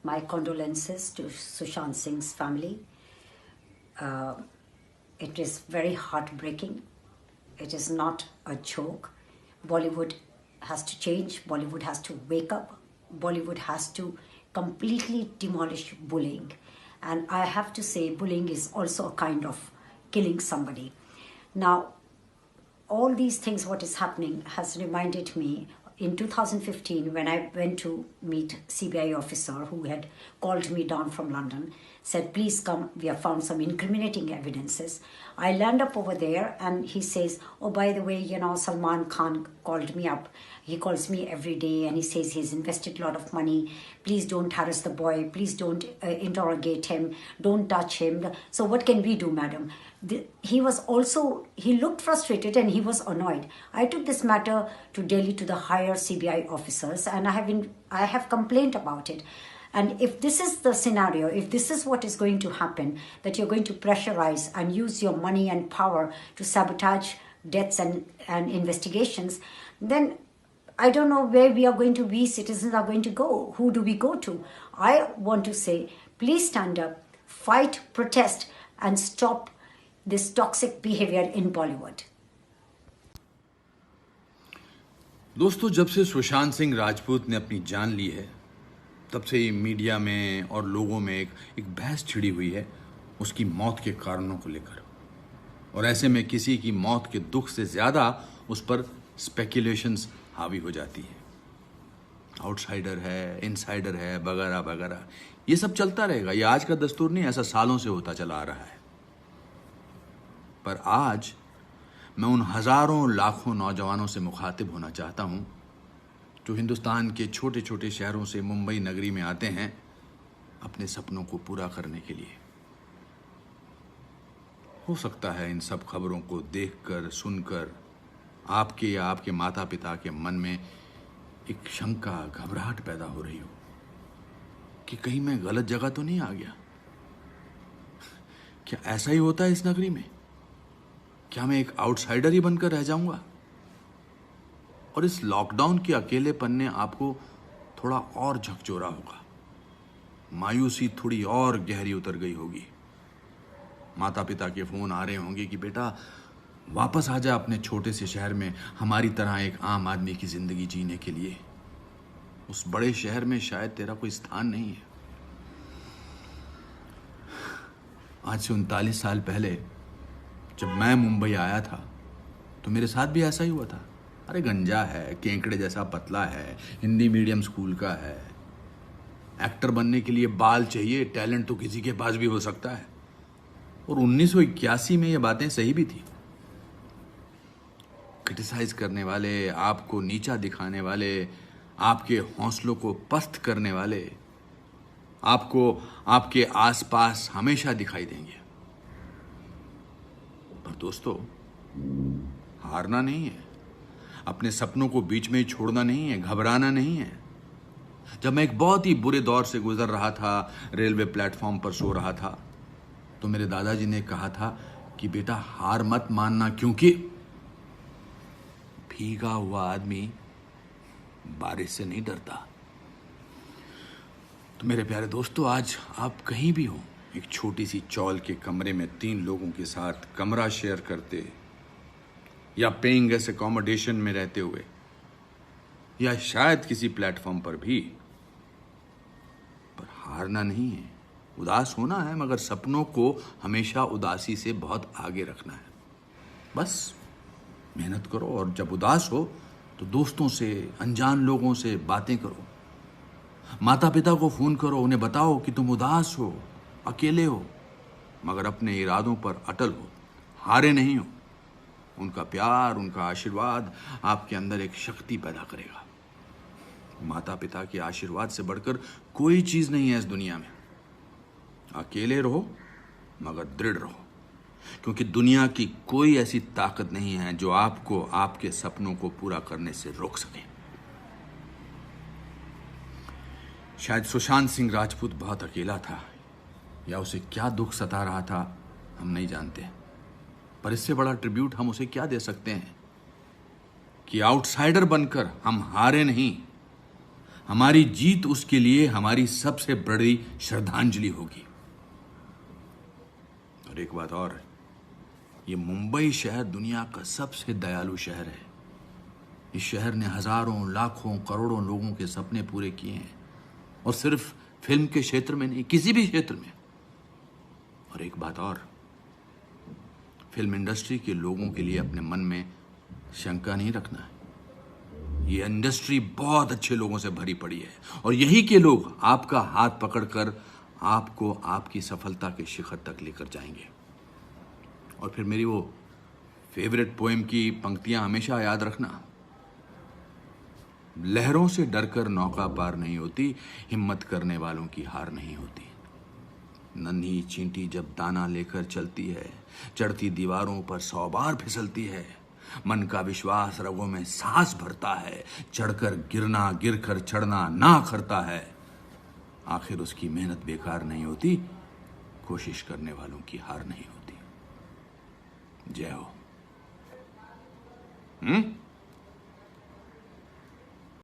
My condolences to Sushant Singh's family. Uh, it is very heartbreaking. It is not a joke. Bollywood has to change. Bollywood has to wake up. Bollywood has to completely demolish bullying. And I have to say, bullying is also a kind of killing somebody. Now, all these things, what is happening, has reminded me in 2015 when I went to meet CBI officer who had called me down from London, said, please come, we have found some incriminating evidences. I land up over there and he says, oh, by the way, Salman Khan called me up. He calls me every day and he says he's invested a lot of money. Please don't harass the boy. Please don't interrogate him. Don't touch him. So what can we do, madam? He looked frustrated and he was annoyed. I took this matter to Delhi to the higher CBI officers and I have complained about it. And if this is the scenario, if this is what is going to happen, that you're going to pressurize and use your money and power to sabotage deaths and investigations, then I don't know where we citizens are going to go. Who do we go to? I want to say, please stand up, fight, protest, and stop this toxic behavior in Bollywood. दोस्तों, जब से सुशांत सिंह राजपूत ने अपनी जान ली है, तब से media में और लोगों में एक बहस छिड़ी हुई है उसकी मौत के कारणों को लेकर। और ऐसे में किसी की मौत के दुख से ज़्यादा उस पर स्पेकुलेशंस हावी हो जाती है। आउटसाइडर है, इनसाइडर है, वगैरह वगैरह, ये सब चलता रहेगा। ये आज का दस्तूर नहीं, ऐसा सालों से होता चला आ रहा है। पर आज मैं उन हज़ारों लाखों नौजवानों से मुखातिब होना चाहता हूँ जो हिंदुस्तान के छोटे छोटे शहरों से मुंबई नगरी में आते हैं अपने सपनों को पूरा करने के लिए। हो सकता है इन सब खबरों को देखकर, सुनकर आपके या आपके माता पिता के मन में एक शंका, घबराहट पैदा हो रही हो कि कहीं मैं गलत जगह तो नहीं आ गया। क्या ऐसा ही होता है इस नगरी में? क्या मैं एक आउटसाइडर ही बनकर रह जाऊंगा? और इस लॉकडाउन के अकेलेपन ने आपको थोड़ा और झकझोरा होगा, मायूसी थोड़ी और गहरी उतर गई होगी। माता पिता के फोन आ रहे होंगे कि बेटा वापस आ जा अपने छोटे से शहर में, हमारी तरह एक आम आदमी की जिंदगी जीने के लिए। उस बड़े शहर में शायद तेरा कोई स्थान नहीं है। आज से 39 साल पहले जब मैं मुंबई आया था तो मेरे साथ भी ऐसा ही हुआ था। अरे गंजा है, केंकड़े जैसा पतला है, हिंदी मीडियम स्कूल का है, एक्टर बनने के लिए बाल चाहिए, टैलेंट तो किसी के पास भी हो सकता है। और 1981 में ये बातें सही भी थी। क्रिटिसाइज करने वाले, आपको नीचा दिखाने वाले, आपके हौसलों को पस्त करने वाले आपको आपके आसपास हमेशा दिखाई देंगे। पर दोस्तों, हारना नहीं है, अपने सपनों को बीच में ही छोड़ना नहीं है, घबराना नहीं है। जब मैं एक बहुत ही बुरे दौर से गुजर रहा था, रेलवे प्लेटफॉर्म पर सो रहा था, तो मेरे दादाजी ने कहा था कि बेटा हार मत मानना, क्योंकि भीगा हुआ आदमी बारिश से नहीं डरता। तो मेरे प्यारे दोस्तों, आज आप कहीं भी हो, एक छोटी सी चौल के कमरे में 3 लोगों के साथ कमरा शेयर करते, या पेइंग गेस्ट अकोमोडेशन में रहते हुए, या शायद किसी प्लेटफॉर्म पर भी, पर हारना नहीं है। उदास होना है, मगर सपनों को हमेशा उदासी से बहुत आगे रखना है। बस मेहनत करो, और जब उदास हो तो दोस्तों से, अनजान लोगों से बातें करो, माता पिता को फोन करो, उन्हें बताओ कि तुम उदास हो, अकेले हो, मगर अपने इरादों पर अटल हो, हारे नहीं हो। उनका प्यार, उनका आशीर्वाद आपके अंदर एक शक्ति पैदा करेगा। माता पिता के आशीर्वाद से बढ़कर कोई चीज नहीं है इस दुनिया में। अकेले रहो मगर दृढ़ रहो, क्योंकि दुनिया की कोई ऐसी ताकत नहीं है जो आपको आपके सपनों को पूरा करने से रोक सके। शायद सुशांत सिंह राजपूत बहुत अकेला था, या उसे क्या दुख सता रहा था हम नहीं जानते, पर इससे बड़ा ट्रिब्यूट हम उसे क्या दे सकते हैं कि आउटसाइडर बनकर हम हारे नहीं, हमारी जीत उसके लिए हमारी सबसे बड़ी श्रद्धांजलि होगी। और एक बात और है, ये मुंबई शहर दुनिया का सबसे दयालु शहर है। इस शहर ने हजारों, लाखों, करोड़ों लोगों के सपने पूरे किए हैं, और सिर्फ फिल्म के क्षेत्र में नहीं, किसी भी क्षेत्र में। और एक बात और, फिल्म इंडस्ट्री के लोगों के लिए अपने मन में शंका नहीं रखना है। ये इंडस्ट्री बहुत अच्छे लोगों से भरी पड़ी है, और यही के लोग आपका हाथ पकड़कर आपको आपकी सफलता के शिखर तक लेकर जाएंगे। और फिर मेरी वो फेवरेट पोएम की पंक्तियां हमेशा याद रखना। लहरों से डरकर नौका पार नहीं होती, हिम्मत करने वालों की हार नहीं होती। नन्ही चींटी जब दाना लेकर चलती है, चढ़ती दीवारों पर 100 बार फिसलती है। मन का विश्वास रगों में सांस भरता है, चढ़कर गिरना, गिरकर चढ़ना ना करता है। आखिर उसकी मेहनत बेकार नहीं होती, कोशिश करने वालों की हार नहीं होती। जय हो।